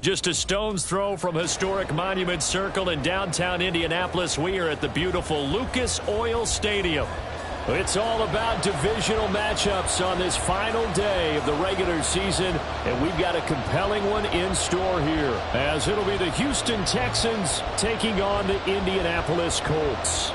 Just a stone's throw from historic Monument Circle in downtown Indianapolis. We are at the beautiful Lucas Oil Stadium. It's all about divisional matchups on this final day of the regular season, and we've got a compelling one in store here, as it'll be the Houston Texans taking on the Indianapolis Colts.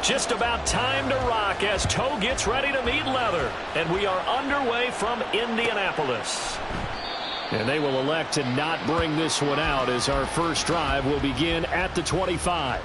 Just about time to rock as toe gets ready to meet leather. And we are underway from Indianapolis. And they will elect to not bring this one out as our first drive will begin at the 25.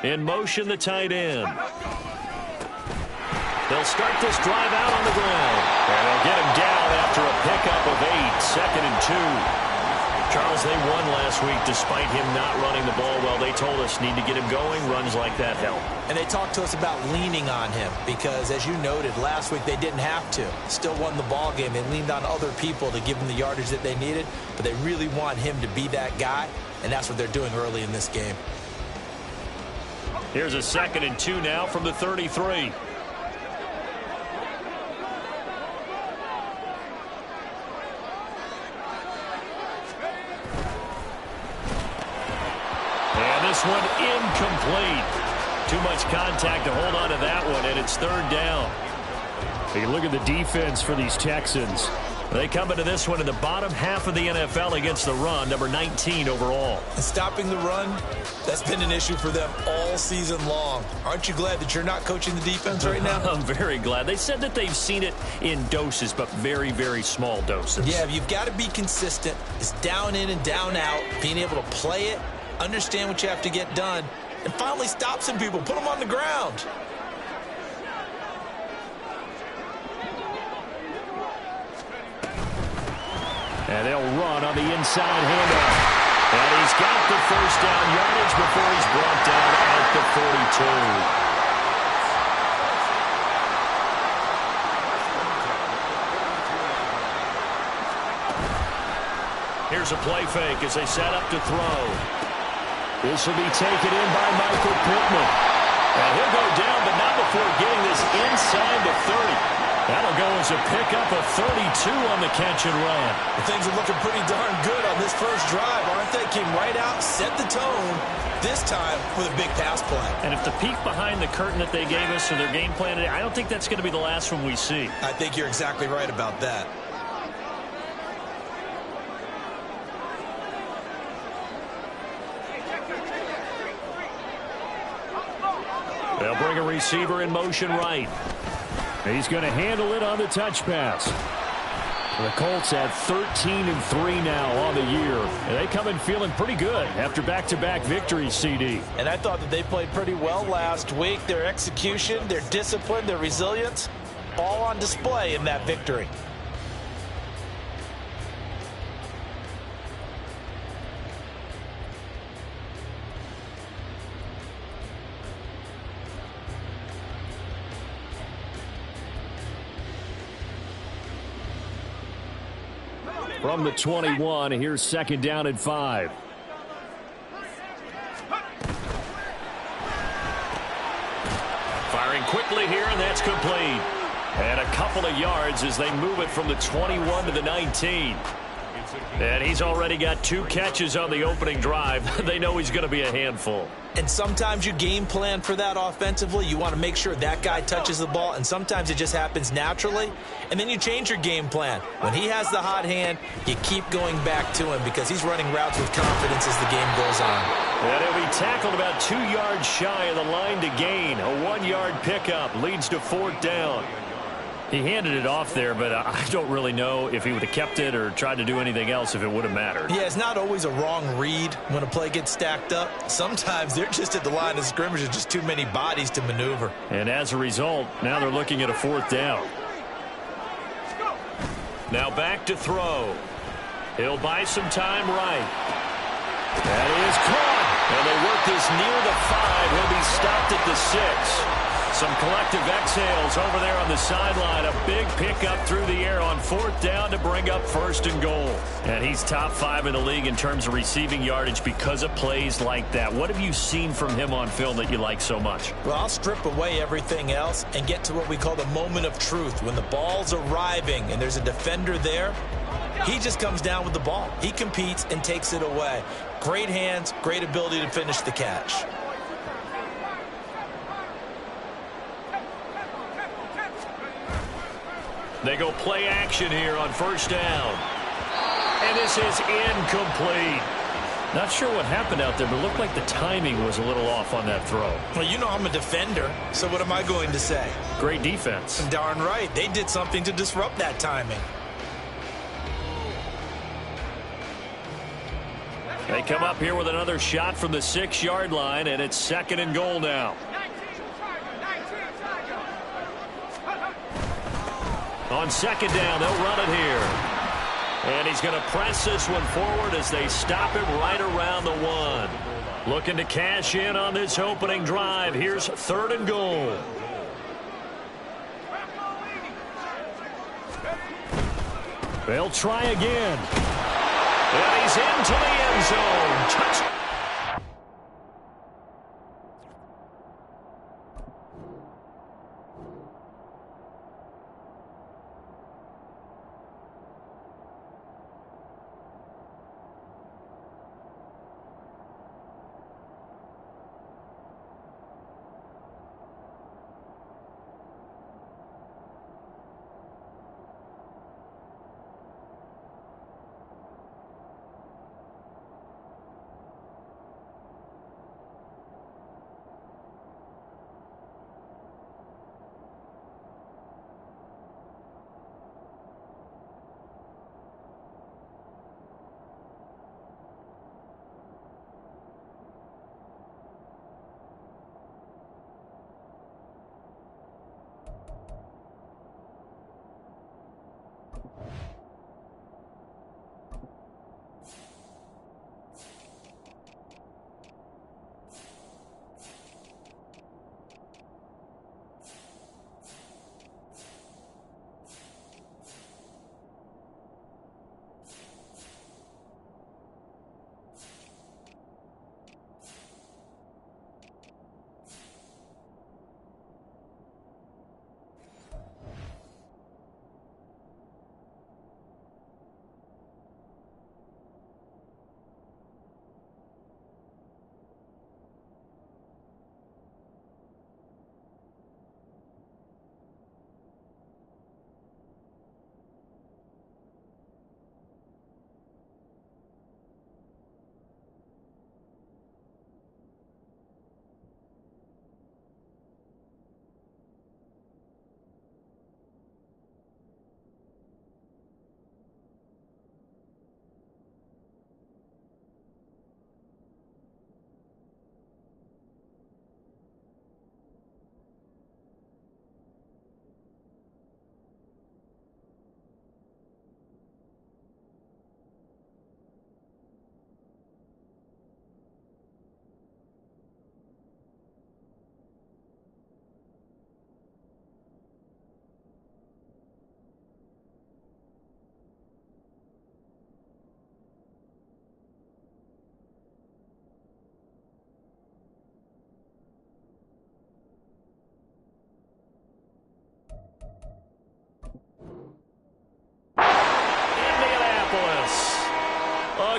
In motion, the tight end. They'll start this drive out on the ground. And they'll get him down after a pickup of 8, 2nd and 2. Charles, they won last week despite him not running the ball well. They told us need to get him going. Runs like that help. And they talked to us about leaning on him because, as you noted, last week they didn't have to. Still won the ball game. They leaned on other people to give them the yardage that they needed, but they really want him to be that guy, and that's what they're doing early in this game. Here's a 2nd and 2 now from the 33. And this one incomplete. Too much contact to hold on to that one, and it's 3rd down. You look at the defense for these Texans. They come into this one in the bottom half of the NFL against the run, number 19 overall. And stopping the run, that's been an issue for them all season long. Aren't you glad that you're not coaching the defense right now? I'm very glad. They said that they've seen it in doses, but very, very small doses. Yeah, you've got to be consistent. It's down in and down out, being able to play it, understand what you have to get done, and finally stop some people, put them on the ground. And they'll run on the inside handoff. And he's got the first down yardage before he's brought down at the 42. Here's a play fake as they set up to throw. This will be taken in by Michael Pittman. And he'll go down, but not before getting this inside the 30. That'll go as a pickup of 32 on the catch and run. Well, things are looking pretty darn good on this first drive, aren't they? Came right out, set the tone, this time with a big pass play. And if the peek behind the curtain that they gave us or their game plan today, I don't think that's going to be the last one we see. I think you're exactly right about that. They'll bring a receiver in motion right. He's going to handle it on the touch pass. The Colts at 13-3 now on the year. And they come in feeling pretty good after back-to-back victories, CD. And I thought that they played pretty well last week. Their execution, their discipline, their resilience, all on display in that victory. From the 21, here's second down and 5. Firing quickly here, and that's complete. And a couple of yards as they move it from the 21 to the 19. And he's already got 2 catches on the opening drive. They know he's going to be a handful. And sometimes you game plan for that offensively. You want to make sure that guy touches the ball, and sometimes it just happens naturally. And then you change your game plan. When he has the hot hand, you keep going back to him because he's running routes with confidence as the game goes on. And he'll be tackled about 2 yards shy of the line to gain. A 1-yard pickup leads to 4th down. He handed it off there, but I don't really know if he would have kept it or tried to do anything else if it would have mattered. Yeah, it's not always a wrong read when a play gets stacked up. Sometimes they're just at the line of scrimmage. There's just too many bodies to maneuver. And as a result, now they're looking at a 4th down. Now back to throw. He'll buy some time right. That is caught. And they work this near the 5. He'll be stopped at the 6. Some collective exhales over there on the sideline. A big pickup through the air on 4th down to bring up 1st and goal. And he's top 5 in the league in terms of receiving yardage because of plays like that. What have you seen from him on film that you like so much? Well, I'll strip away everything else and get to what we call the moment of truth. When the ball's arriving and there's a defender there, he just comes down with the ball. He competes and takes it away. Great hands, great ability to finish the catch. They go play action here on 1st down. And this is incomplete. Not sure what happened out there, but it looked like the timing was a little off on that throw. Well, you know I'm a defender, so what am I going to say? Great defense. Darn right. They did something to disrupt that timing. They come up here with another shot from the 6-yard line, and it's 2nd and goal now. On 2nd down, they'll run it here. And he's going to press this one forward as they stop him right around the 1. Looking to cash in on this opening drive. Here's 3rd and goal. They'll try again. And he's into the end zone. Touchdown.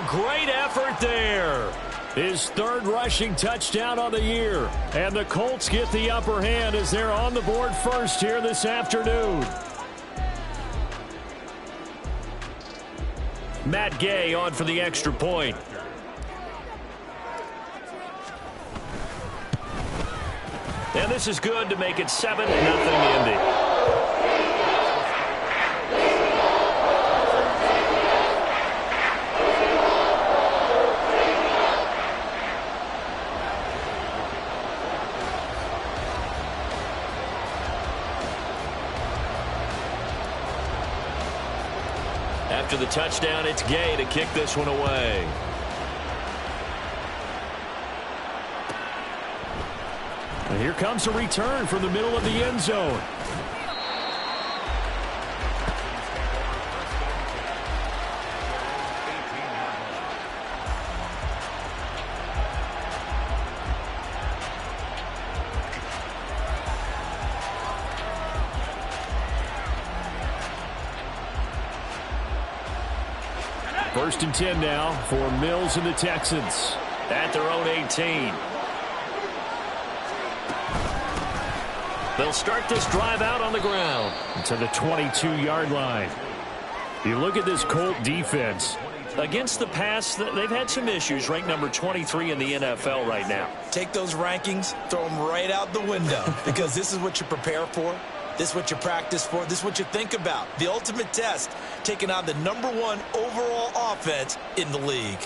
a great effort there. His third rushing touchdown on the year. And the Colts get the upper hand as they're on the board first here this afternoon. Matt Gay on for the extra point. And this is good to make it 7-0 Indy. After the touchdown, it's Gay to kick this one away. And here comes a return from the middle of the end zone. First and 10 now for Mills and the Texans at their own 18. They'll start this drive out on the ground to the 22-yard line. You look at this Colt defense. Against the pass, they've had some issues. Ranked number 23 in the NFL right now. Take those rankings, throw them right out the window because this is what you prepare for. This is what you practice for. This is what you think about. The ultimate test, taking on the #1 overall offense in the league.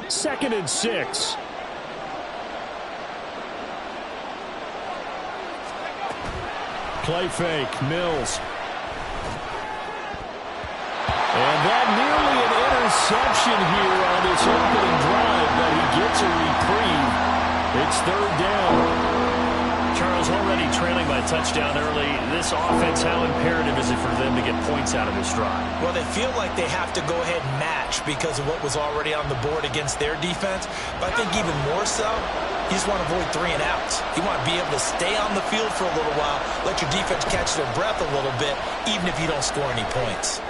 Second and 6. Play fake, Mills. And that nearly an interception here on this opening drive, but he gets a reprieve. It's third down. Charles, already trailing by a touchdown early. This offense, how imperative is it for them to get points out of this drive? Well, they feel like they have to go ahead and match because of what was already on the board against their defense. But I think even more so, you just want to avoid 3 and outs. You want to be able to stay on the field for a little while, let your defense catch their breath a little bit, even if you don't score any points.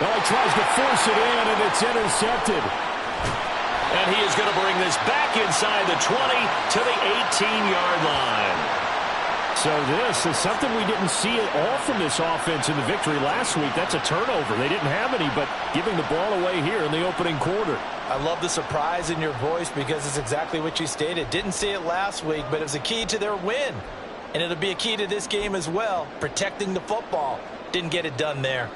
Well, he tries to force it in, and it's intercepted. And he is going to bring this back inside the 20 to the 18-yard line. So this is something we didn't see at all from this offense in the victory last week. That's a turnover. They didn't have any, but giving the ball away here in the opening quarter. I love the surprise in your voice because it's exactly what you stated. Didn't see it last week, but it was a key to their win. And it'll be a key to this game as well, protecting the football. Didn't get it done there.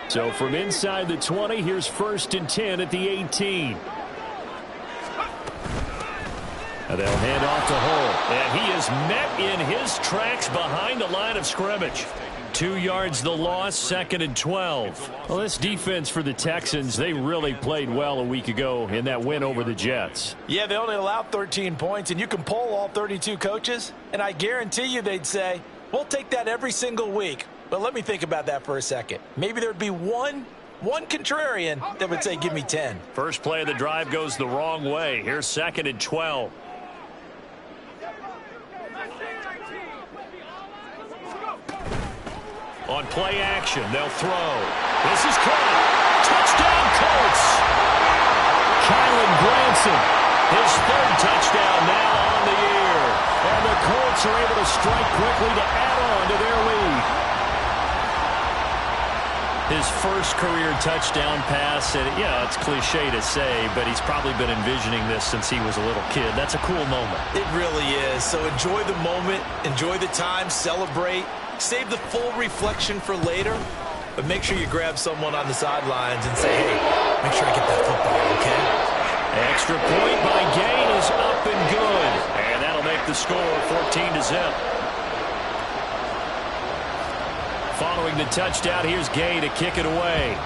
So from inside the 20, here's first and 10 at the 18. And they'll hand off to Hull. And he is met in his tracks behind the line of scrimmage. 2 yards the loss, second and 12. Well, this defense for the Texans, they really played well a week ago in that win over the Jets. Yeah, they only allowed 13 points, and you can poll all 32 coaches, and I guarantee you they'd say, we'll take that every single week. But let me think about that for a second. Maybe there'd be one contrarian that would say, give me 10. First play of the drive goes the wrong way. Here's second and 12. On play action, they'll throw. This is caught. Touchdown, Colts. Kylan Granson, his third touchdown now on the year. And the Colts are able to strike quickly to add on to their lead. His first career touchdown pass, and yeah, it's cliche to say, but he's probably been envisioning this since he was a little kid. That's a cool moment. It really is. So enjoy the moment, enjoy the time, celebrate, save the full reflection for later, but make sure you grab someone on the sidelines and say, hey, make sure I get that football, okay? Extra point by Gain is up and good, and that'll make the score 14-0. Following the touchdown, here's Gay to kick it away.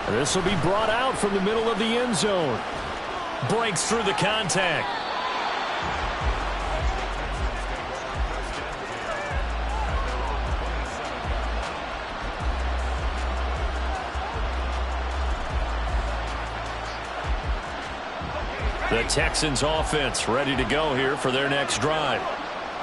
This will be brought out from the middle of the end zone. Breaks through the contact. The Texans offense ready to go here for their next drive.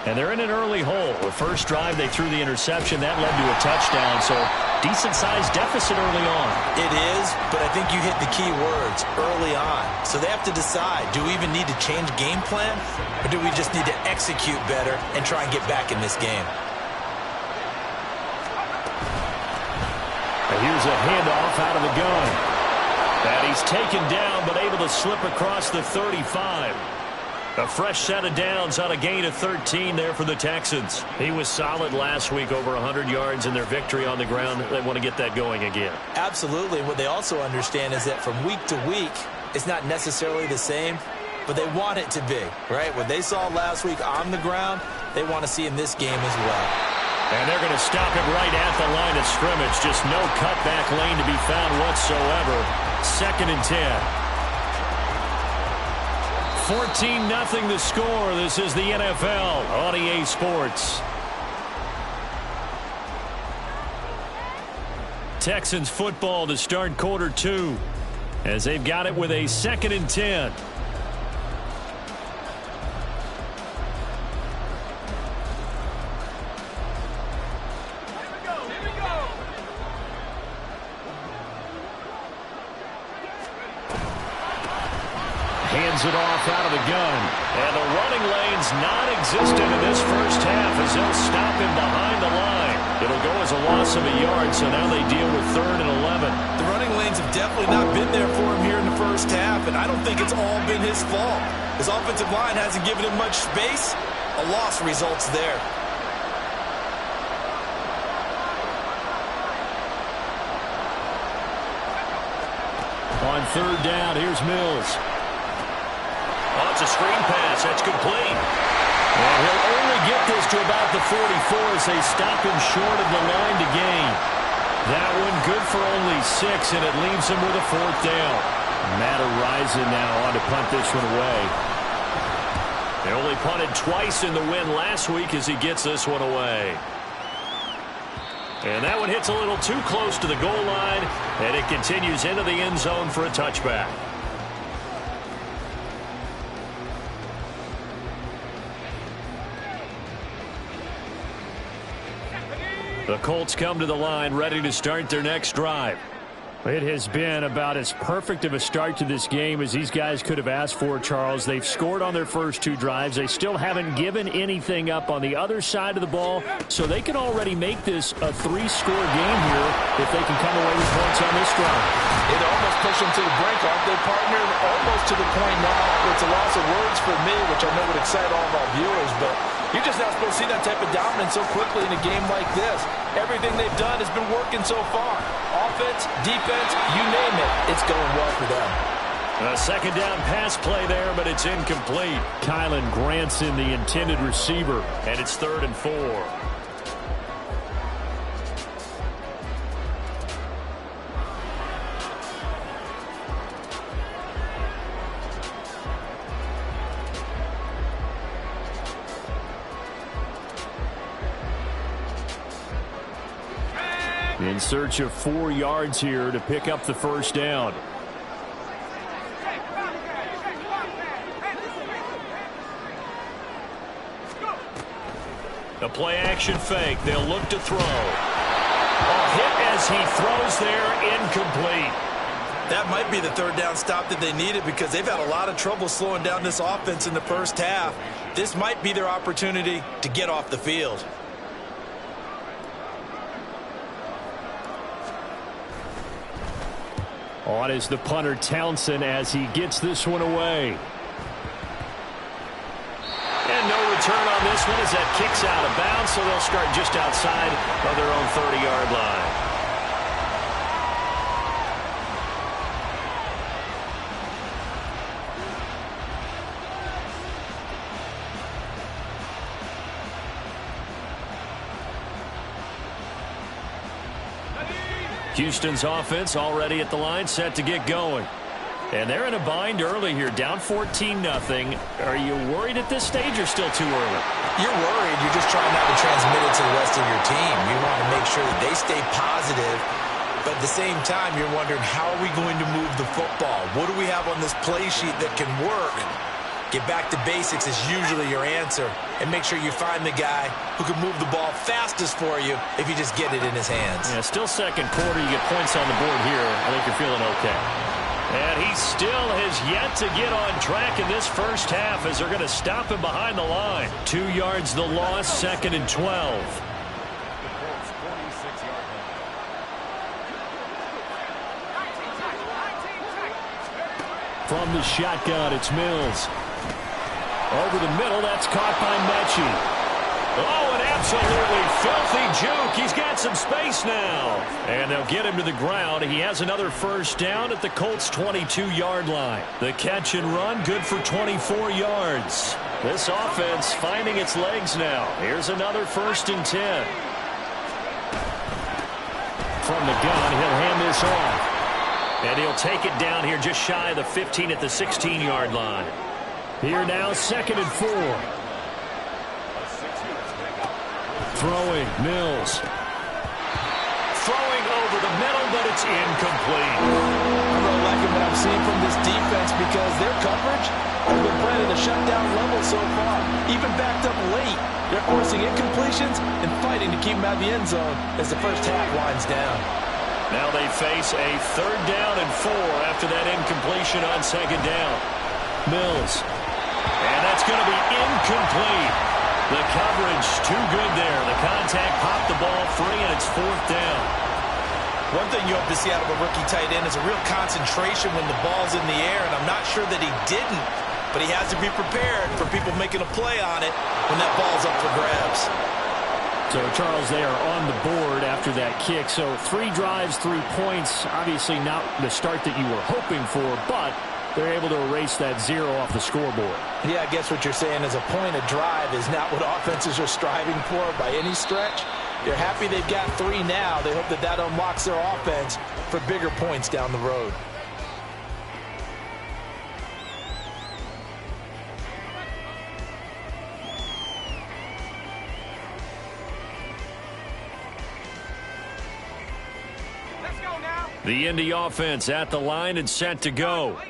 And they're in an early hole. The first drive, they threw the interception. That led to a touchdown, so decent-sized deficit early on. It is, but I think you hit the key words, early on. So they have to decide, do we even need to change game plan, or do we just need to execute better and try and get back in this game? And here's a handoff out of the gun. And he's taken down, but able to slip across the 35. A fresh set of downs on a gain of 13 there for the Texans. He was solid last week, over 100 yards in their victory on the ground. They want to get that going again. Absolutely. What they also understand is that from week to week, it's not necessarily the same, but they want it to be, right? What they saw last week on the ground, they want to see in this game as well. And they're going to stop it right at the line of scrimmage. Just no cutback lane to be found whatsoever. 2nd and 10. 14-0 the score. This is the NFL on EA Sports. Texans football to start quarter 2 as they've got it with a 2nd and 10. Hands it off out of the gun. And the running lane's non-existent in this first half as they'll stop him behind the line. It'll go as a loss of a yard, so now they deal with 3rd and 11. The running lanes have definitely not been there for him here in the first half, and I don't think it's all been his fault. His offensive line hasn't given him much space. A loss results there. On 3rd down, here's Mills. Oh, it's a screen pass. That's complete. And he'll only get this to about the 44 as they stop him short of the line to gain. That one good for only 6, and it leaves him with a 4th down. Matt Arisen now on to punt this one away. They only punted twice in the win last week as he gets this one away. And that one hits a little too close to the goal line, and it continues into the end zone for a touchback. The Colts come to the line ready to start their next drive. It has been about as perfect of a start to this game as these guys could have asked for, Charles. They've scored on their first 2 drives. They still haven't given anything up on the other side of the ball, so they can already make this a 3-score game here if they can come away with points on this drive. It almost pushed them to the brink, aren't they, partner? Almost to the point now. It's a loss of words for me, which I know would excite all of our viewers, but you're just not supposed to see that type of dominance so quickly in a game like this. Everything they've done has been working so far. Offense, defense, you name it, it's going well for them. A 2nd down pass play there, but it's incomplete. Kylan Granson, the intended receiver, and it's 3rd and 4. In search of 4 yards here to pick up the 1st down. A play-action fake. They'll look to throw. A hit as he throws there, incomplete. That might be the 3rd down stop that they needed because they've had a lot of trouble slowing down this offense in the first half. This might be their opportunity to get off the field. On is the punter Townsend as he gets this one away. And no return on this one as that kicks out of bounds, so they'll start just outside of their own 30-yard line. Houston's offense already at the line, set to get going. And they're in a bind early here, down 14-0. Are you worried at this stage or still too early? You're worried. You're just trying not to transmit it to the rest of your team. You want to make sure that they stay positive But at the same time, you're wondering, how are we going to move the football? What do we have on this play sheet that can work? Get back to basics is usually your answer. And make sure you find the guy who can move the ball fastest for you if you just get it in his hands. Yeah, still second quarter. You get points on the board here. I think you're feeling okay. And he still has yet to get on track in this first half as they're going to stop him behind the line. 2 yards the loss, 2nd and 12. From the shotgun, it's Mills. Over the middle, that's caught by Mechie. Oh, an absolutely filthy juke. He's got some space now. And they'll get him to the ground. He has another first down at the Colts' 22-yard line. The catch and run, good for 24 yards. This offense finding its legs now. Here's another 1st and 10. From the gun, he'll hand this off. And he'll take it down here just shy of the 15 at the 16-yard line. Here now, 2nd and 4. Throwing, Mills. Throwing over the middle, but it's incomplete. I'm really liking what I'm seeing from this defense because their coverage has been playing at a shutdown level so far. Even backed up late, they're forcing incompletions and fighting to keep them out of the end zone as the first half winds down. Now they face a 3rd down and 4 after that incompletion on 2nd down. Mills. And that's going to be incomplete. The coverage too good there. The contact popped the ball free, and it's 4th down. One thing you hope to see out of a rookie tight end is a real concentration when the ball's in the air, and I'm not sure that he didn't, but he has to be prepared for people making a play on it when that ball's up for grabs. So, Charles, they are on the board after that kick. So 3 drives, 3 points. Obviously not the start that you were hoping for, but they're able to erase that 0 off the scoreboard. Yeah, I guess what you're saying is a point of drive is not what offenses are striving for by any stretch. They're happy they've got 3 now. They hope that that unlocks their offense for bigger points down the road. The Indy offense at the line and set to go.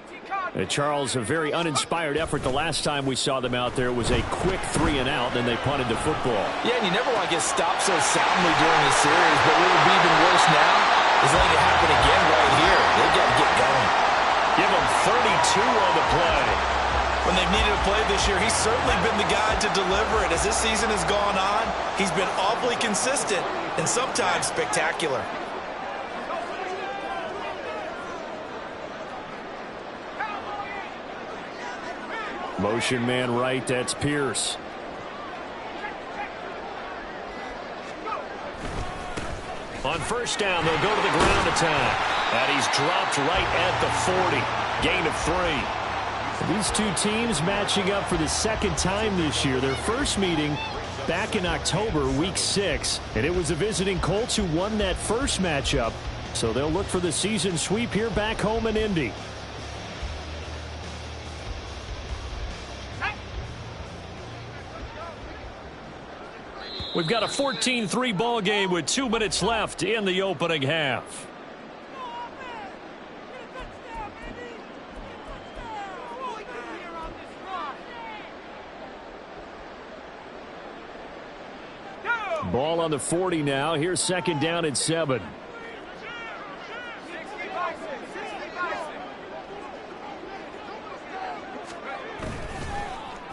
Charles, a very uninspired effort the last time we saw them out there. It was a quick 3 and out, then they punted the football. Yeah, and you never want to get stopped so soundly during the series, but what would be even worse now is letting it happen again right here. They've got to get going. Give them 32 on the play. When they've needed a play this year, he's certainly been the guy to deliver it. As this season has gone on, he's been awfully consistent and sometimes spectacular. Motion man right, that's Pierce. On 1st down, they'll go to the ground attack. And he's dropped right at the 40. Gain of 3. These two teams matching up for the 2nd time this year. Their first meeting back in October, week 6. And it was the visiting Colts who won that first matchup. So they'll look for the season sweep here back home in Indy. We've got a 14-3 ball game with 2 minutes left in the opening half. Ball on the 40 now. Here's 2nd down and 7.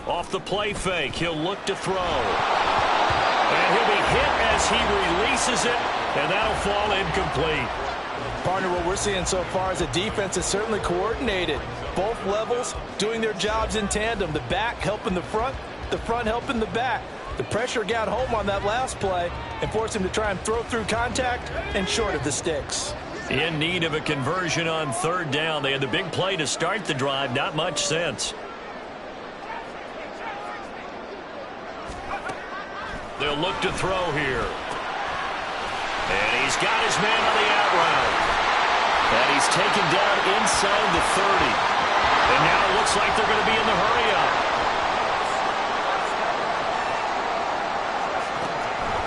Off the play fake, he'll look to throw. And he'll be hit as he releases it, and that'll fall incomplete. Partner, what we're seeing so far is a defense that's certainly coordinated. Both levels doing their jobs in tandem. The back helping the front helping the back. The pressure got home on that last play and forced him to try and throw through contact and short of the sticks. In need of a conversion on 3rd down. They had the big play to start the drive. Not much sense. They'll look to throw here. And he's got his man on the out route. And he's taken down inside the 30. And now it looks like they're going to be in the hurry-up.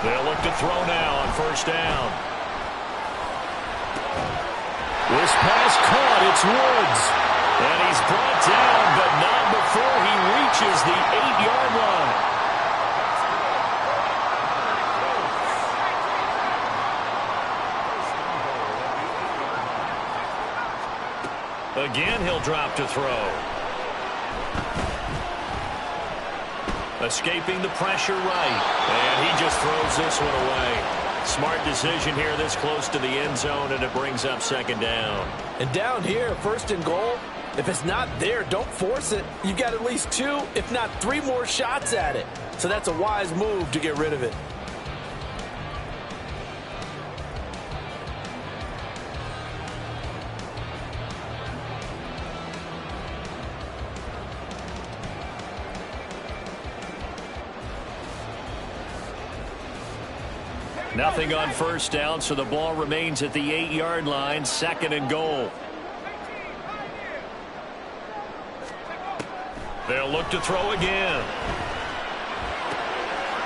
They'll look to throw now on 1st down. This pass caught. It's Woods. And he's brought down, but not before he reaches the 8-yard line. Again, he'll drop to throw. Escaping the pressure right. And he just throws this one away. Smart decision here this close to the end zone, and it brings up second down. And down here, first and goal, if it's not there, don't force it. You've got at least 2, if not 3 more shots at it. So that's a wise move to get rid of it. Nothing on first down, so the ball remains at the 8-yard line, second and goal. They'll look to throw again.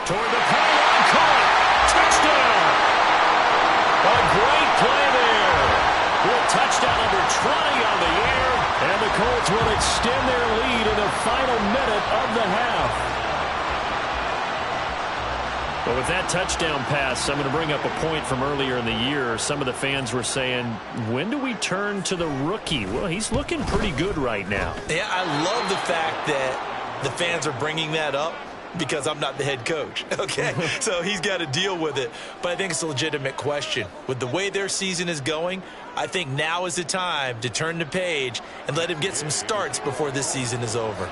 Toward the pylon, caught. Touchdown! A great play there. With touchdown number 20 on the air, and the Colts will extend their lead in the final minute of the half. Well, with that touchdown pass, I'm going to bring up a point from earlier in the year. Some of the fans were saying, when do we turn to the rookie? Well, he's looking pretty good right now. Yeah, I love the fact that the fans are bringing that up because I'm not the head coach, okay? So he's got to deal with it. But I think it's a legitimate question. With the way their season is going, I think now is the time to turn the page and let him get some starts before this season is over.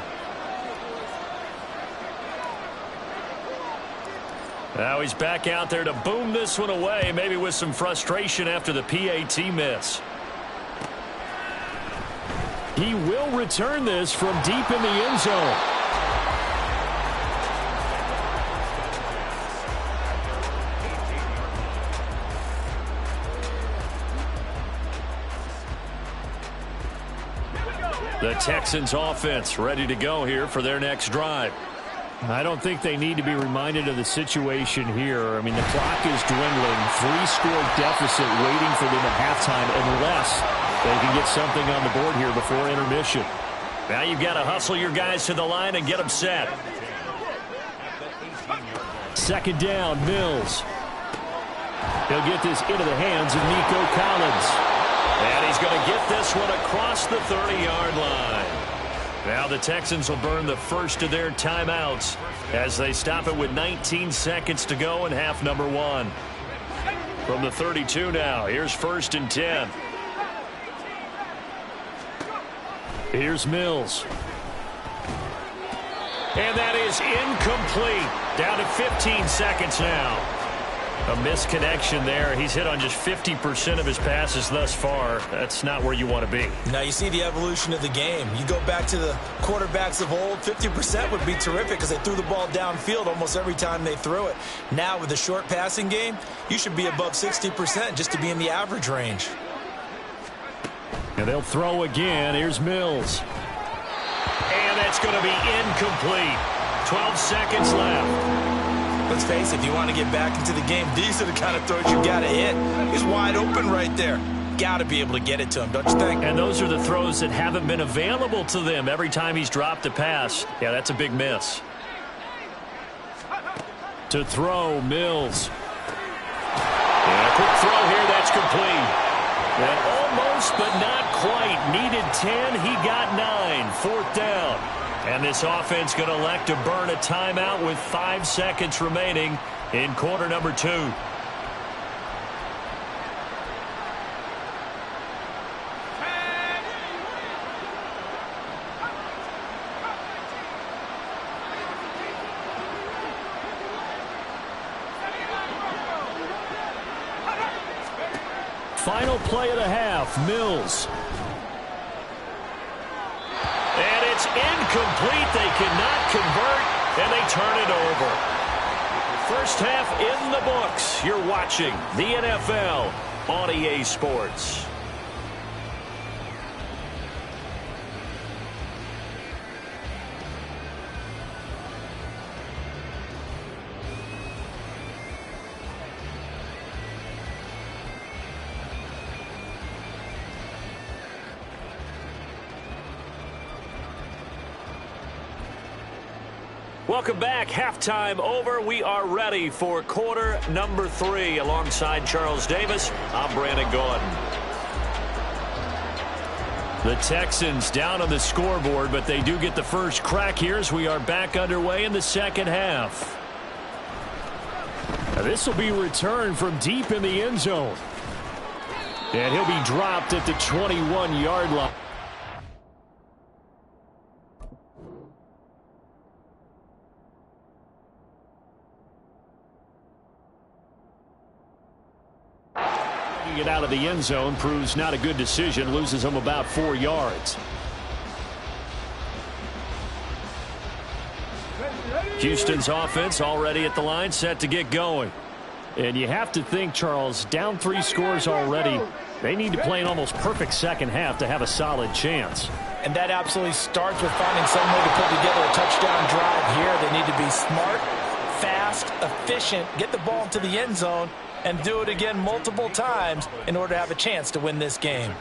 Now he's back out there to boom this one away, maybe with some frustration after the PAT miss. He will return this from deep in the end zone. The Texans offense ready to go here for their next drive. I don't think they need to be reminded of the situation here. I mean, the clock is dwindling. 3-score deficit waiting for them at halftime unless they can get something on the board here before intermission. Now you've got to hustle your guys to the line and get them set. Second down, Mills. He'll get this into the hands of Nico Collins. And he's going to get this one across the 30-yard line. Now the Texans will burn the first of their timeouts as they stop it with 19 seconds to go in half number 1. From the 32 now, here's first and 10. Here's Mills. And that is incomplete. Down to 15 seconds now. A misconnection there. He's hit on just 50% of his passes thus far. That's not where you want to be. Now you see the evolution of the game. You go back to the quarterbacks of old, 50% would be terrific because they threw the ball downfield almost every time they threw it. Now with the short passing game, you should be above 60% just to be in the average range. And they'll throw again. Here's Mills. And that's going to be incomplete. 12 seconds left. Let's face it, if you want to get back into the game, these are the kind of throws you got to hit. He's wide open right there. Got to be able to get it to him, don't you think? And those are the throws that haven't been available to them every time he's dropped a pass. Yeah, that's a big miss. To throw, Mills. And a quick throw here, that's complete. And almost, but not quite. Needed 10, he got 9. Fourth down. And this offense going to elect to burn a timeout with 5 seconds remaining in quarter number 2. Final play of the half, Mills. And it's incomplete. They cannot convert, and they turn it over. First half in the books. You're watching the NFL on EA Sports. Welcome back. Halftime over. We are ready for quarter number 3. Alongside Charles Davis, I'm Brandon Gaudin. The Texans down on the scoreboard, but they do get the first crack here as we are back underway in the second half. Now this will be returned from deep in the end zone. And he'll be dropped at the 21-yard line. It out of the end zone proves not a good decision, loses him about 4 yards. Houston's offense already at the line, set to get going. And you have to think, Charles, down 3 scores already. They need to play an almost perfect second half to have a solid chance. And that absolutely starts with finding some way to put together a touchdown drive here. They need to be smart, fast, efficient, get the ball into the end zone, and do it again multiple times in order to have a chance to win this game.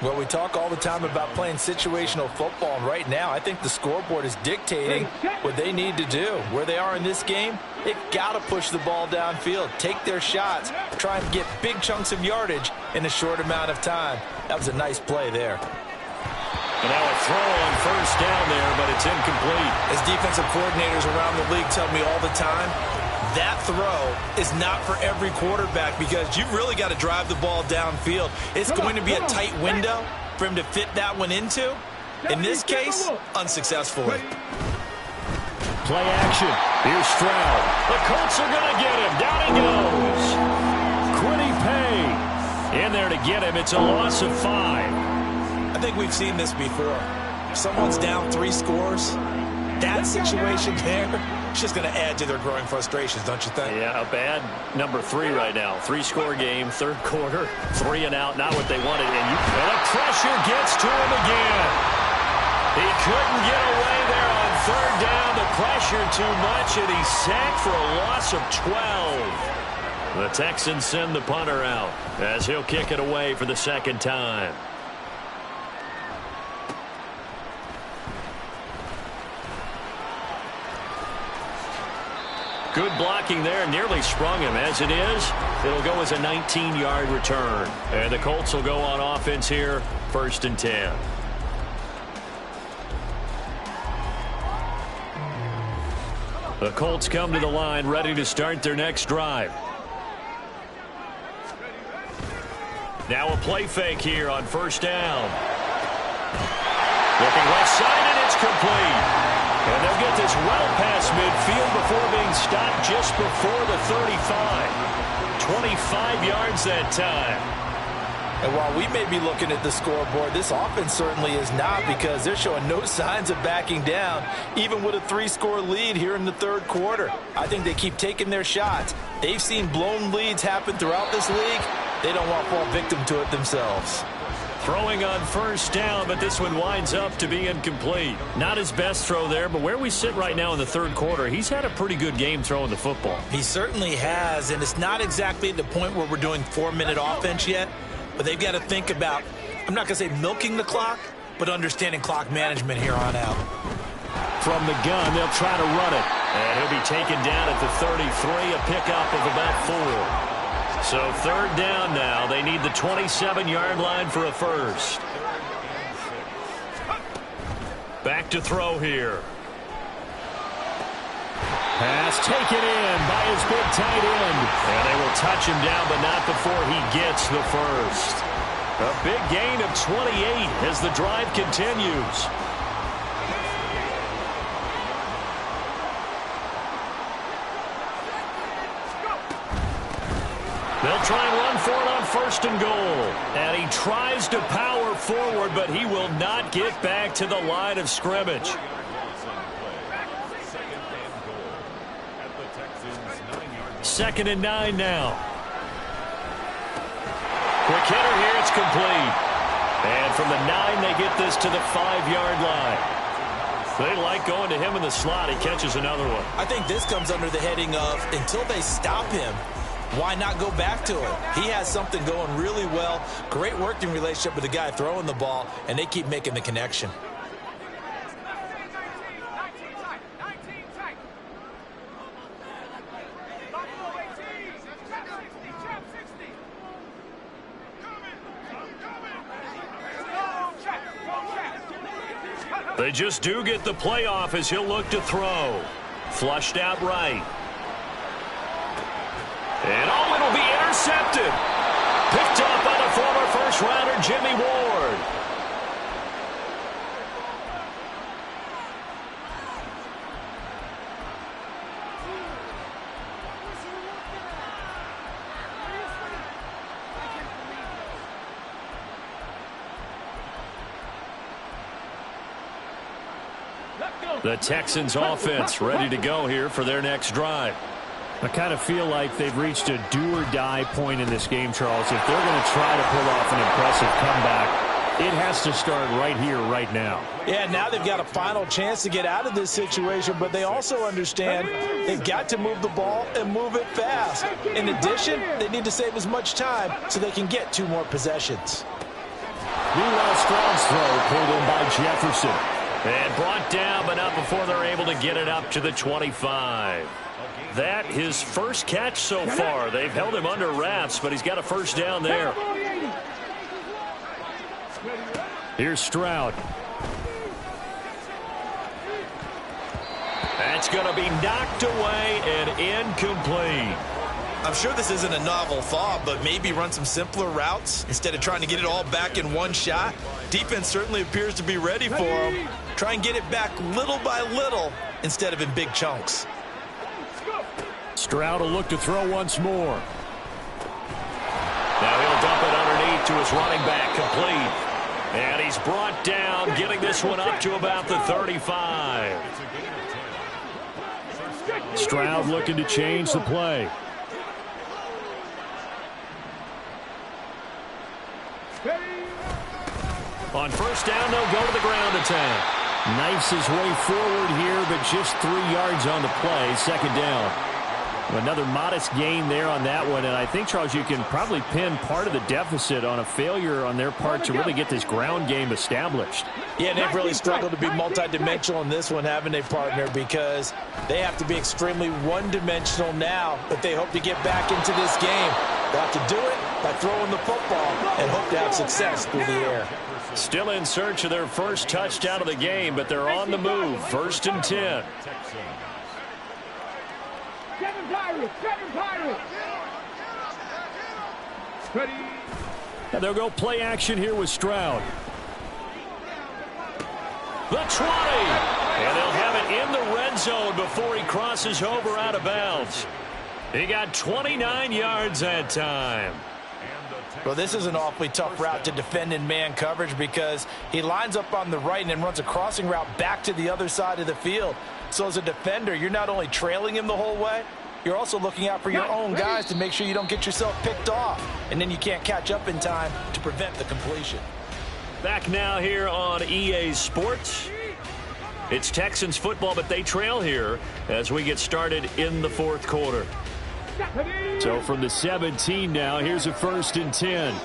Well, we talk all the time about playing situational football, and right now I think the scoreboard is dictating what they need to do. Where they are in this game, they've got to push the ball downfield, take their shots, try and get big chunks of yardage in a short amount of time. That was a nice play there. And now a throw on first down there, but it's incomplete. As defensive coordinators around the league tell me all the time, that throw is not for every quarterback because you've really got to drive the ball downfield. It's going to be a tight window for him to fit that one into. In this case, unsuccessfully. Play action. Here's Stroud. The Colts are going to get him. Down he goes. Quiddy Pay in there to get him. It's a loss of 5. I think we've seen this before. If someone's down 3 scores, that situation there, it's just going to add to their growing frustrations, don't you think? Yeah, a bad number 3 right now. 3-score game, third quarter, 3 and out, not what they wanted. And the pressure gets to him again. He couldn't get away there on third down. The pressure too much, and he's sacked for a loss of 12. The Texans send the punter out as he'll kick it away for the second time. Good blocking there, nearly sprung him. As it is, it'll go as a 19-yard return. And the Colts will go on offense here, 1st and 10. The Colts come to the line, ready to start their next drive. Now a play fake here on first down. Looking left side, and it's complete. And they'll get this well past midfield before being stopped just before the 35. 25 yards that time. And while we may be looking at the scoreboard, this offense certainly is not, because they're showing no signs of backing down, even with a 3-score lead here in the third quarter. I think they keep taking their shots. They've seen blown leads happen throughout this league. They don't want to fall victim to it themselves. Throwing on first down, but this one winds up to be incomplete. Not his best throw there, but where we sit right now in the third quarter, he's had a pretty good game throwing the football. He certainly has, and it's not exactly at the point where we're doing 4-minute offense yet, but they've got to think about, I'm not going to say milking the clock, but understanding clock management here on out. From the gun, they'll try to run it. And he'll be taken down at the 33, a pickup of about 4. So third down now. They need the 27-yard line for a first. Back to throw here. Pass taken in by his big tight end. And they will touch him down, but not before he gets the first. A big gain of 28 as the drive continues. They'll try and run for it on 1st and goal. And he tries to power forward, but he will not get back to the line of scrimmage. 2nd and 9 now. Quick hitter here, it's complete. And from the 9, they get this to the 5-yard line. They like going to him in the slot. He catches another one. I think this comes under the heading of, until they stop him, why not go back to him? He has something going really well. Great working relationship with the guy throwing the ball, and they keep making the connection. They just do get the playoff as he'll look to throw. Flushed out right. And it'll be intercepted. Picked up by the former first-rounder Jimmy Ward. The Texans offense ready to go here for their next drive. I kind of feel like they've reached a do-or-die point in this game, Charles. If they're going to try to pull off an impressive comeback, it has to start right here, right now. Yeah, now they've got a final chance to get out of this situation, but they also understand they've got to move the ball and move it fast. In addition, they need to save as much time so they can get 2 more possessions. Meanwhile, Stroud's throw pulled in by Jefferson. And brought down, but not before they're able to get it up to the 25. That his first catch so far. They've held him under wraps, but he's got a first down there. Here's Stroud. That's going to be knocked away and incomplete. I'm sure this isn't a novel thought, but maybe run some simpler routes instead of trying to get it all back in one shot. Defense certainly appears to be ready for him. Try and get it back little by little instead of in big chunks. Stroud will look to throw once more. Now he'll dump it underneath to his running back, complete. And he's brought down, getting this one up to about the 35. Stroud looking to change the play. On first down, they'll go to the ground attack. Knifes his way forward here, but just 3 yards on the play. Second down. Another modest gain there on that one, and I think, Charles, you can probably pin part of the deficit on a failure on their part to really get this ground game established. Yeah, they've really struggled to be multidimensional in this one, haven't they, partner, because they have to be extremely one-dimensional now, but they hope to get back into this game. They'll have to do it by throwing the football and hope to have success through the air. Still in search of their first touchdown of the game, but they're on the move. 1st and 10. And they'll go play action here with Stroud. The 20. And they'll have it in the red zone before he crosses over out of bounds. He got 29 yards that time. Well, this is an awfully tough route to defend in man coverage because he lines up on the right and then runs a crossing route back to the other side of the field. So as a defender, you're not only trailing him the whole way, you're also looking out for your own guys to make sure you don't get yourself picked off. And then you can't catch up in time to prevent the completion. Back now here on EA Sports. It's Texans football, but they trail here as we get started in the 4th quarter. So from the 17 now, here's a 1st and 10.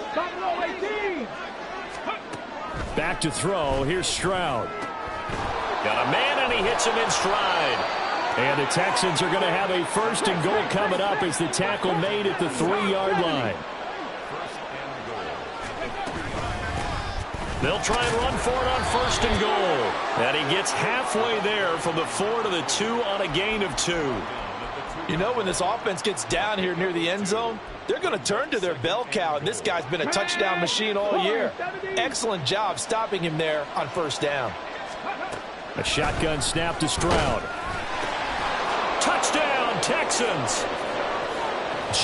Back to throw. Here's Stroud. Got a man, and he hits him in stride. And the Texans are going to have a 1st and goal coming up as the tackle made at the 3-yard line. They'll try and run for it on 1st and goal. And he gets halfway there from the 4 to the 2 on a gain of 2. You know, when this offense gets down here near the end zone, they're going to turn to their bell cow, and this guy's been a touchdown machine all year. Excellent job stopping him there on 1st down. A shotgun snap to Stroud. Touchdown, Texans.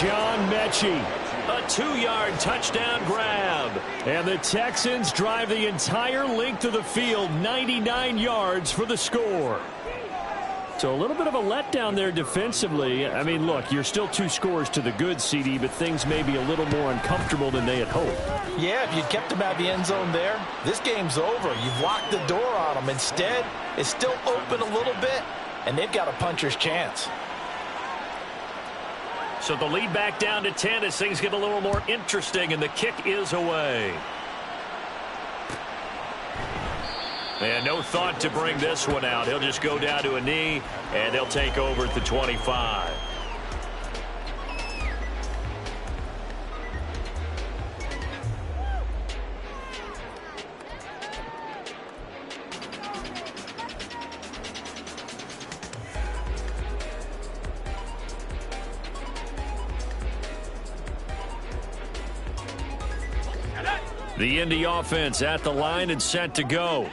John Mechie. A 2-yard touchdown grab. And the Texans drive the entire length of the field, 99 yards for the score. So a little bit of a letdown there defensively. I mean, look, you're still 2 scores to the good, CD, but things may be a little more uncomfortable than they had hoped. Yeah, if you'd kept them out of the end zone there, this game's over. You've locked the door on them. Instead, it's still open a little bit, and they've got a puncher's chance. So the lead back down to 10 as things get a little more interesting, and the kick is away. And no thought to bring this one out. He'll just go down to a knee, and they'll take over at the 25. The Indy offense at the line and set to go.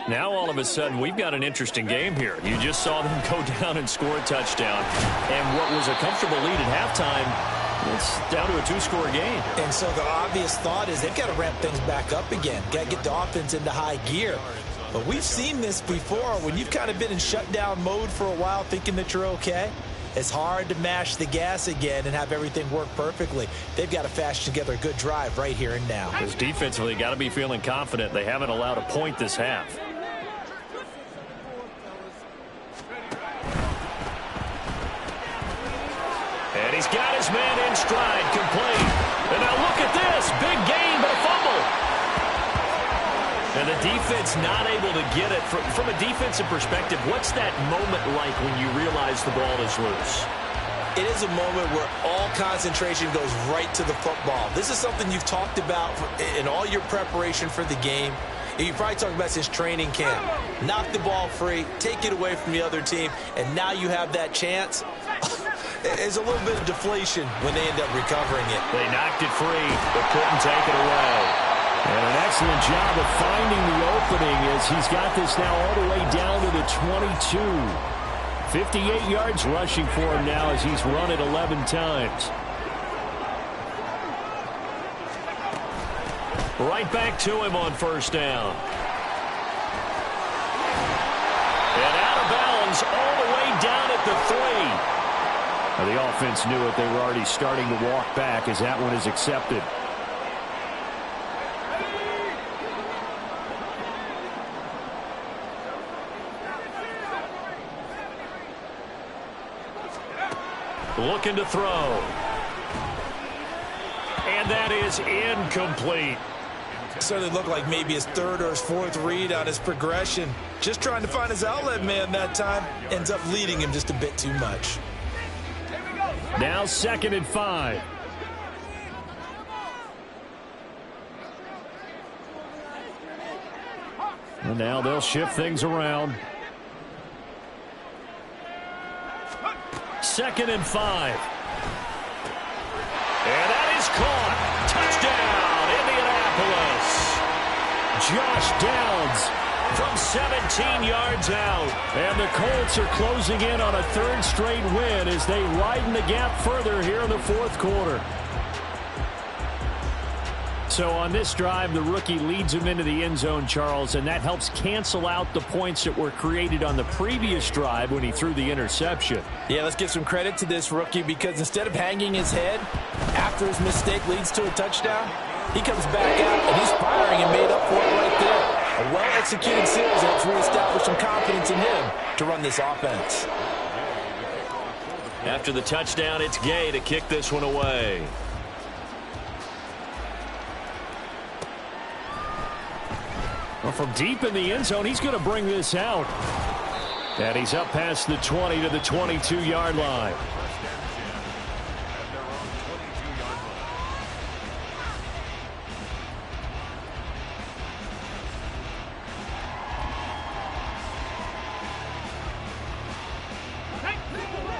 Now, all of a sudden, we've got an interesting game here. You just saw them go down and score a touchdown. And what was a comfortable lead at halftime, it's down to a two-score game. And so the obvious thought is they've got to ramp things back up again. Got to get the offense into high gear. But we've seen this before. When you've kind of been in shutdown mode for a while thinking that you're okay, it's hard to mash the gas again and have everything work perfectly. They've got to fashion together a good drive right here and now. Because defensively, got to be feeling confident. They haven't allowed a point this half. And he's got his man in stride, complete. And now look at this. Big gain, but a fumble. And the defense not able to get it. From a defensive perspective, what's that moment like when you realize the ball is loose? It is a moment where all concentration goes right to the football. This is something you've talked about in all your preparation for the game. You probably talked about since training camp. Knock the ball free, take it away from the other team, and now you have that chance. There's a little bit of deflation when they end up recovering it. They knocked it free, but couldn't take it away. And an excellent job of finding the opening as he's got this now all the way down to the 22. 58 yards rushing for him now as he's run it 11 times. Right back to him on first down. And out of bounds all the way down at the 3. Well, the offense knew it. They were already starting to walk back as that one is accepted. Looking to throw. And that is incomplete. Certainly looked like maybe his third or his fourth read on his progression. Just trying to find his outlet man that time. Ends up leading him just a bit too much. Now 2nd and 5. And now they'll shift things around. 2nd and 5. And that is caught. Touchdown, Indianapolis. Josh Downs from 17 yards out. And the Colts are closing in on a 3rd straight win as they widen the gap further here in the 4th quarter. So on this drive, the rookie leads him into the end zone, Charles, and that helps cancel out the points that were created on the previous drive when he threw the interception. Yeah, let's give some credit to this rookie because instead of hanging his head after his mistake leads to a touchdown, he comes back out and he's firing and made up for it right there. A well-executed series helps reestablish some confidence in him to run this offense. After the touchdown, it's Gay to kick this one away. Well, from deep in the end zone, he's going to bring this out. And he's up past the 20 to the 22-yard line.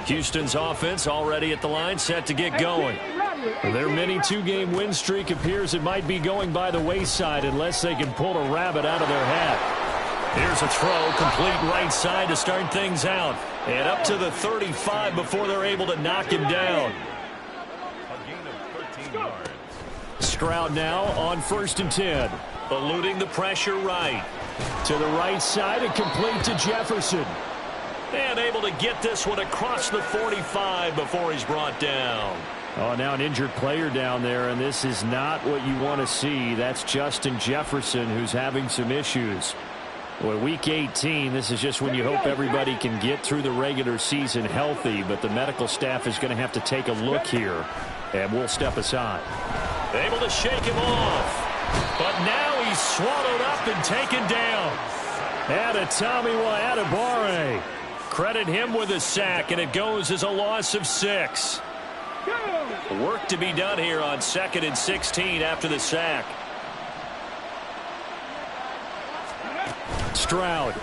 Houston's offense already at the line, set to get going. Their mini two-game win streak appears it might be going by the wayside unless they can pull a rabbit out of their hat. Here's a throw, complete right side to start things out. And up to the 35 before they're able to knock him down. Stroud now on 1st and 10. Eluding the pressure right. To the right side and complete to Jefferson. And able to get this one across the 45 before he's brought down. Oh, now an injured player down there, and this is not what you want to see. That's Justin Jefferson, who's having some issues. Boy, Week 18, this is just when you hope everybody can get through the regular season healthy, but the medical staff is going to have to take a look here, and we'll step aside. Able to shake him off, but now he's swallowed up and taken down. And Tommy Adebawore. Credit him with a sack, and it goes as a loss of 6. Work to be done here on 2nd and 16 after the sack. Stroud.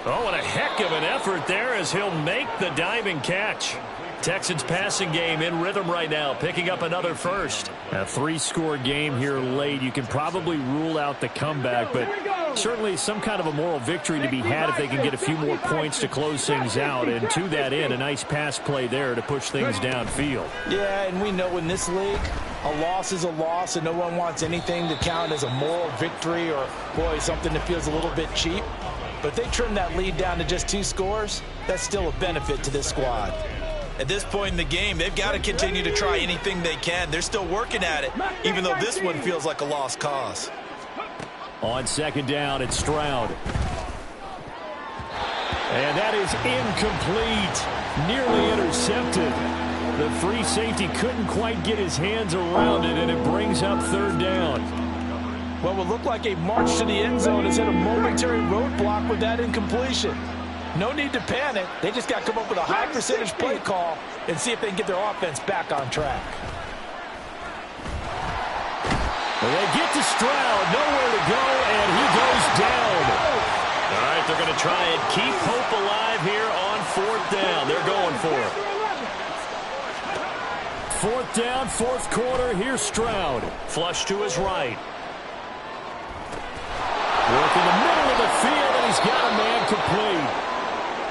Oh, and a heck of an effort there as he'll make the diving catch. Texans passing game in rhythm right now, picking up another first. A 3-score game here late. You can probably rule out the comeback, but certainly some kind of a moral victory to be had if they can get a few more points to close things out. And to that end, a nice pass play there to push things downfield. Yeah, and we know in this league, a loss is a loss, and no one wants anything to count as a moral victory or, boy, something that feels a little bit cheap. But if they trim that lead down to just 2 scores, that's still a benefit to this squad. At this point in the game, they've got to continue to try anything they can. They're still working at it, even though this one feels like a lost cause. On second down, it's Stroud. And that is incomplete. Nearly intercepted. The free safety couldn't quite get his hands around it, and it brings up third down. What would look like a march to the end zone has hit a momentary roadblock with that incompletion. No need to panic. They just got to come up with a high percentage play call and see if they can get their offense back on track. Well, they get to Stroud, nowhere to go, and he goes down. All right, they're going to try and keep hope alive here on fourth down. They're going for it. Fourth down, fourth quarter. Here's Stroud. Flush to his right. Work in the middle of the field, and he's got a man complete.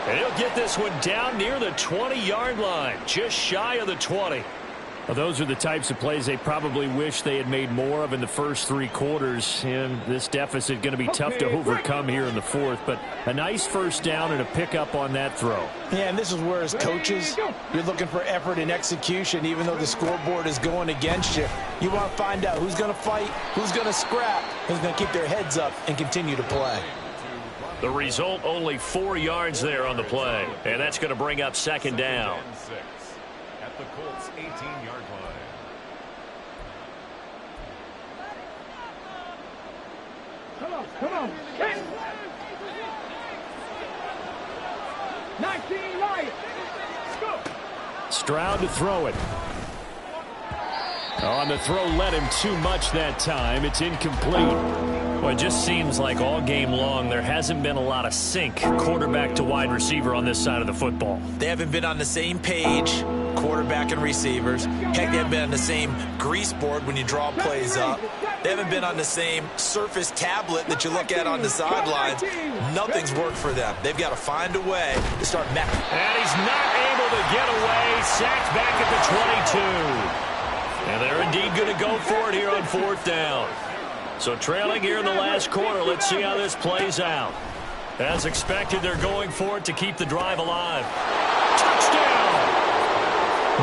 And he'll get this one down near the 20-yard line, just shy of the 20. Well, those are the types of plays they probably wish they had made more of in the first 3 quarters. And this deficit going to be tough to overcome here in the fourth. But a nice first down and a pickup on that throw. Yeah, and this is where, as coaches, you're looking for effort and execution, even though the scoreboard is going against you. You want to find out who's going to fight, who's going to scrap, who's going to keep their heads up and continue to play. The result, only 4 yards there on the play. And that's going to bring up second down. At the Colts' 18-yard line. Come on. 19 Lions. Go. Stroud to throw it. On the throw, led him too much that time. It's incomplete. Well, it just seems like all game long there hasn't been a lot of sync quarterback to wide receiver on this side of the football. They haven't been on the same page, quarterback and receivers. Heck, they haven't been on the same grease board when you draw plays up. They haven't been on the same surface tablet that you look at on the sidelines. Nothing's worked for them. They've got to find a way to start matching. And he's not able to get away. Sacked back at the 22. And they're indeed going to go for it here on fourth down. So trailing here in the last quarter. Let's see how this plays out. As expected, they're going for it to keep the drive alive. Touchdown!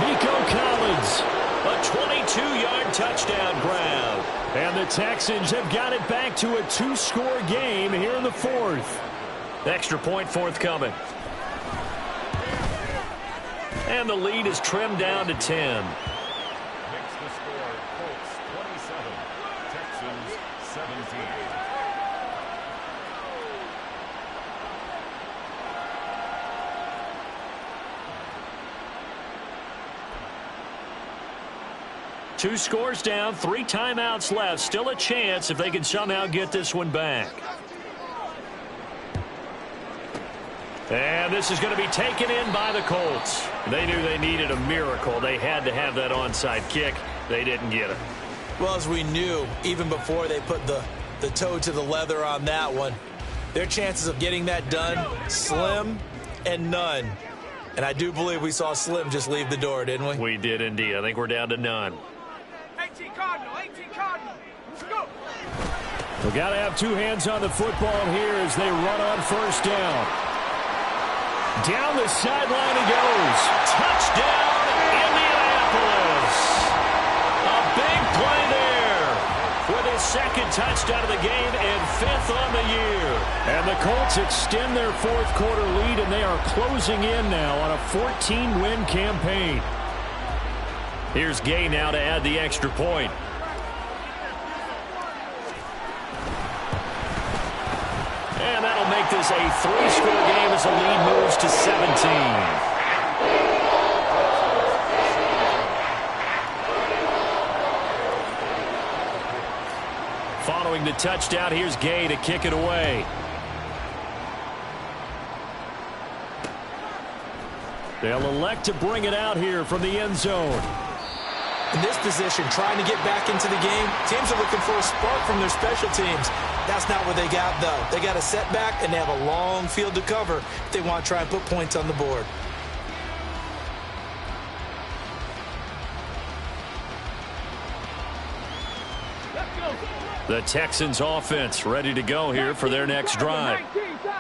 Nico Collins. A 22-yard touchdown grab. And the Texans have got it back to a 2-score game here in the fourth. Extra point forthcoming. And the lead is trimmed down to 10. Makes the score Colts 27, Texans 17. Two scores down, 3 timeouts left. Still a chance if they can somehow get this one back. And this is going to be taken in by the Colts. They knew they needed a miracle. They had to have that onside kick. They didn't get it. Well, as we knew, even before they put the toe to the leather on that one, their chances of getting that done, slim and none. And I do believe we saw Slim just leave the door, didn't we? We did indeed. I think we're down to none. 18 Cardinal. Let's go. We've got to have 2 hands on the football here as they run on first down. Down the sideline he goes. Touchdown, Indianapolis. A big play there with his second touchdown of the game and 5th on the year. And the Colts extend their fourth quarter lead, and they are closing in now on a 14-win campaign. Here's Gay now to add the extra point. And that'll make this a 3-score game as the lead moves to 17. Following the touchdown, here's Gay to kick it away. They'll elect to bring it out here from the end zone. In this position, trying to get back into the game, teams are looking for a spark from their special teams. That's not what they got, though. They got a setback, and they have a long field to cover if they want to try and put points on the board. The Texans offense ready to go here for their next drive.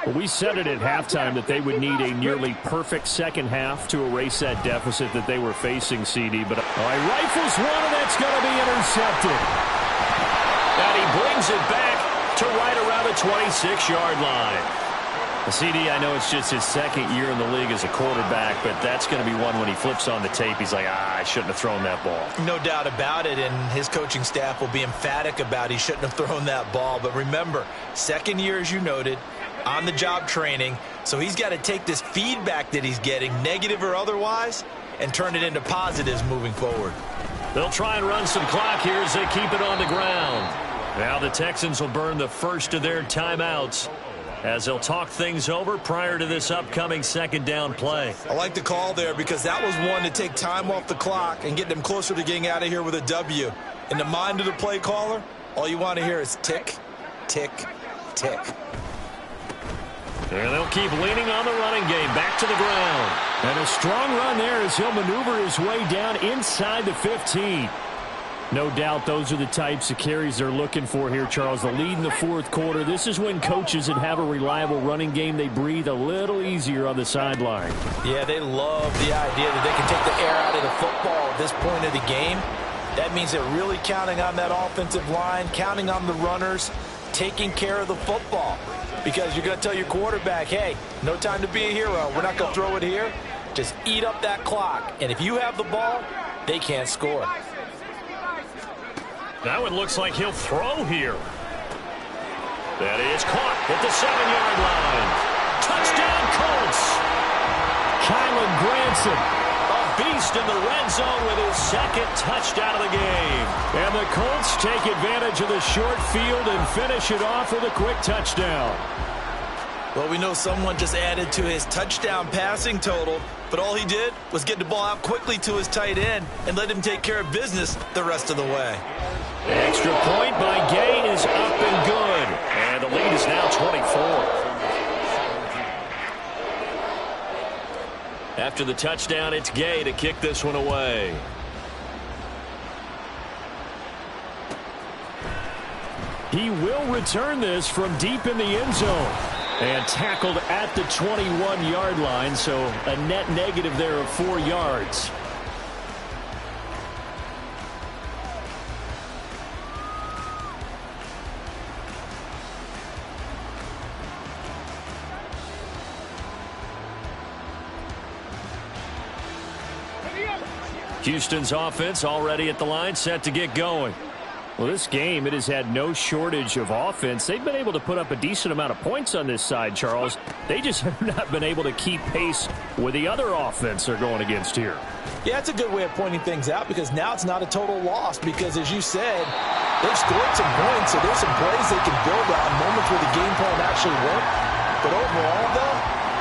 Well, we said it at halftime that they would need a nearly perfect second half to erase that deficit that they were facing, CD. But all right, rifles one, and that's going to be intercepted. And he brings it back to right around the 26-yard line. CD, I know it's just his second year in the league as a quarterback, but that's going to be one when he flips on the tape. He's like, I shouldn't have thrown that ball. No doubt about it, and his coaching staff will be emphatic about he shouldn't have thrown that ball. But remember, second year, as you noted, on-the-job training, so he's got to take this feedback that he's getting, negative or otherwise, and turn it into positives moving forward. They'll try and run some clock here as they keep it on the ground. Now the Texans will burn the first of their timeouts as they'll talk things over prior to this upcoming second down play. I like the call there because that was one to take time off the clock and get them closer to getting out of here with a W. In the mind of the play caller, all you want to hear is tick, tick, tick. And they'll keep leaning on the running game back to the ground. And a strong run there as he'll maneuver his way down inside the 15. No doubt those are the types of carries they're looking for here, Charles. The lead in the fourth quarter. This is when coaches that have a reliable running game, they breathe a little easier on the sideline. Yeah, they love the idea that they can take the air out of the football at this point of the game. That means they're really counting on that offensive line, counting on the runners, taking care of the football. Because you're going to tell your quarterback, hey, no time to be a hero. We're not going to throw it here. Just eat up that clock. And if you have the ball, they can't score. Now it looks like he'll throw here. That is caught at the 7-yard line. Touchdown, Colts. Kylan Granson, A beast in the red zone with his second touchdown of the game. and the Colts take advantage of the short field and finish it off with a quick touchdown. Well, we know someone just added to his touchdown passing total, but all he did was get the ball out quickly to his tight end and let him take care of business the rest of the way. Extra point by Gay is up and good. And the lead is now 24. After the touchdown, it's Gay to kick this one away. He will return this from deep in the end zone. And tackled at the 21-yard line, so a net negative there of 4 yards. Houston's offense already at the line, set to get going. Well, this game, it has had no shortage of offense. They've been able to put up a decent amount of points on this side, Charles. They just have not been able to keep pace with the other offense they're going against here. Yeah, it's a good way of pointing things out because now it's not a total loss because, as you said, they've scored some points, so there's some plays they can build on, moments where the game plan actually worked. But overall, though,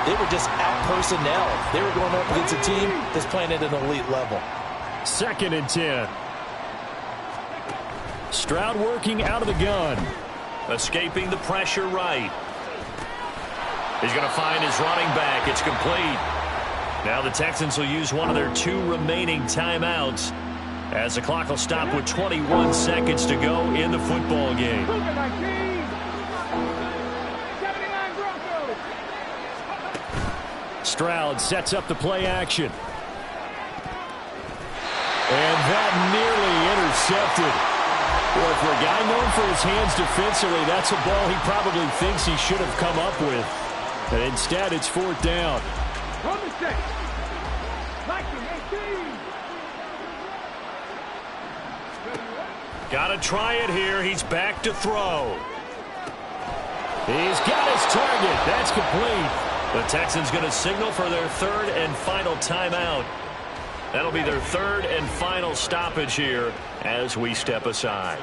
they were just out-personnel. They were going up against a team that's playing at an elite level. 2nd and 10. Stroud working out of the gun. Escaping the pressure right. He's going to find his running back. It's complete. Now the Texans will use one of their 2 remaining timeouts as the clock will stop with 21 seconds to go in the football game. Stroud sets up the play action. And that nearly intercepted. Well, for a guy known for his hands defensively, that's a ball he probably thinks he should have come up with. But instead, it's 4th down. Got to try it here. He's back to throw. He's got his target. That's complete. The Texans going to signal for their 3rd and final timeout. That'll be their 3rd and final stoppage here as we step aside.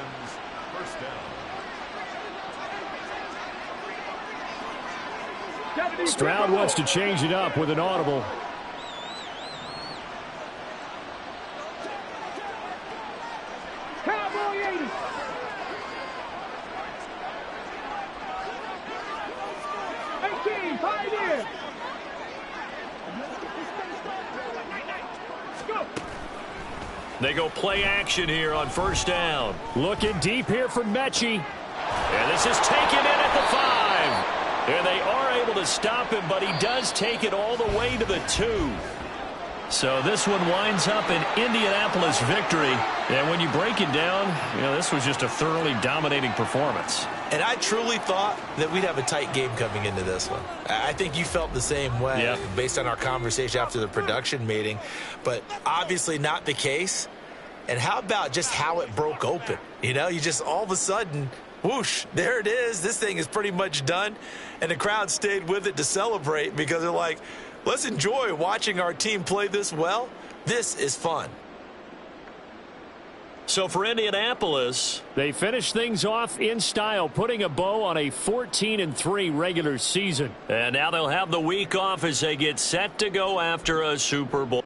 Stroud wants to change it up with an audible. 80. Pioneer. Go. They go play action here on first down. Looking deep here for Mechie. And this is taken in at the 5. And they are able to stop him, but he does take it all the way to the 2. So this one winds up an Indianapolis victory. And when you break it down, this was just a thoroughly dominating performance. And I truly thought that we'd have a tight game coming into this one. I think you felt the same way based on our conversation after the production meeting. But obviously not the case. And how about just how it broke open? You just all of a sudden, whoosh, there it is. This thing is pretty much done. And the crowd stayed with it to celebrate because they're like, let's enjoy watching our team play this well. This is fun. So for Indianapolis, they finish things off in style, putting a bow on a 14-3 regular season. And now they'll have the week off as they get set to go after a Super Bowl.